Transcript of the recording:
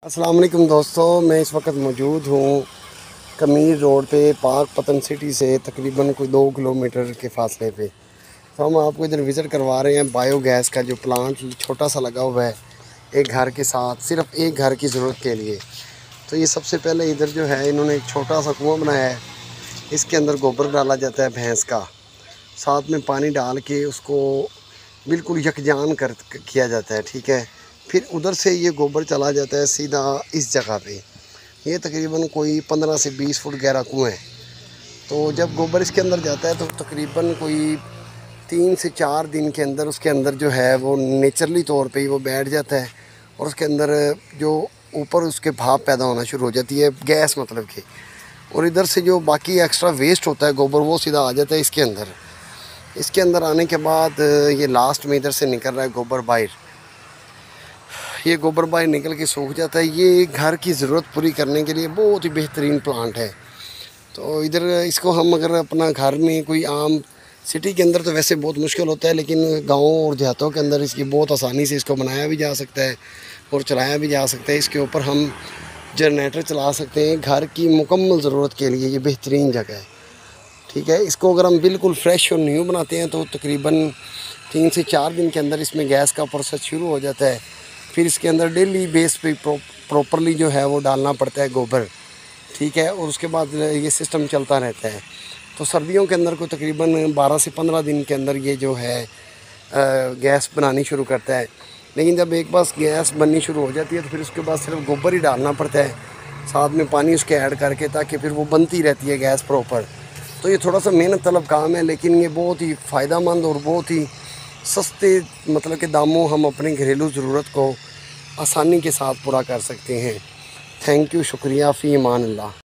अस्सलाम वालेकुम दोस्तों, मैं इस वक्त मौजूद हूँ कमीर रोड पे पाक पतन सिटी से तकरीबन कोई 2 किलोमीटर के फासले पे। तो हम आपको इधर विज़िट करवा रहे हैं बायोगैस का जो प्लांट छोटा सा लगा हुआ है एक घर के साथ, सिर्फ एक घर की ज़रूरत के लिए। तो ये सबसे पहले इधर जो है इन्होंने एक छोटा सा कुआँ बनाया है। इसके अंदर गोबर डाला जाता है भैंस का, साथ में पानी डाल के उसको बिल्कुल यकजान किया जाता है, ठीक है। फिर उधर से ये गोबर चला जाता है सीधा इस जगह पे। ये तकरीबन कोई 15 से 20 फुट गहरा कुआं है। तो जब गोबर इसके अंदर जाता है तो तकरीबन कोई 3 से 4 दिन के अंदर उसके अंदर जो है वो नेचुरली तौर पे ही वो बैठ जाता है और उसके अंदर जो ऊपर उसके भाप पैदा होना शुरू हो जाती है, गैस मतलब कि। और इधर से जो बाकी एक्स्ट्रा वेस्ट होता है गोबर वो सीधा आ जाता है इसके अंदर। इसके अंदर आने के बाद ये लास्ट में इधर से निकल रहा है गोबर बाहर। ये गोबर बाहर निकल के सूख जाता है। ये घर की ज़रूरत पूरी करने के लिए बहुत ही बेहतरीन प्लांट है। तो इधर इसको हम अगर अपना घर में कोई आम सिटी के अंदर तो वैसे बहुत मुश्किल होता है, लेकिन गाँव और देहातों के अंदर इसकी बहुत आसानी से इसको बनाया भी जा सकता है और चलाया भी जा सकता है। इसके ऊपर हम जनरेटर चला सकते हैं। घर की मुकम्मल ज़रूरत के लिए ये बेहतरीन जगह है, ठीक है। इसको अगर हम बिल्कुल फ्रेश और न्यू बनाते हैं तो तकरीबन 3 से 4 दिन के अंदर इसमें गैस का प्रोसेस शुरू हो जाता है। फिर इसके अंदर डेली बेस पे प्रॉपरली जो है वो डालना पड़ता है गोबर, ठीक है। और उसके बाद ये सिस्टम चलता रहता है। तो सर्दियों के अंदर को तकरीबन 12 से 15 दिन के अंदर ये जो है गैस बनानी शुरू करता है। लेकिन जब एक बार गैस बननी शुरू हो जाती है तो फिर उसके बाद सिर्फ गोबर ही डालना पड़ता है, साथ में पानी उसके ऐड करके, ताकि फिर वो बनती रहती है गैस प्रॉपर। तो ये थोड़ा सा मेहनत तलब काम है, लेकिन ये बहुत ही फ़ायदेमंद और बहुत ही सस्ते मतलब के दामों हम अपने घरेलू ज़रूरत को आसानी के साथ पूरा कर सकते हैं। थैंक यू, शुक्रिया, फ़ी अमान अल्लाह।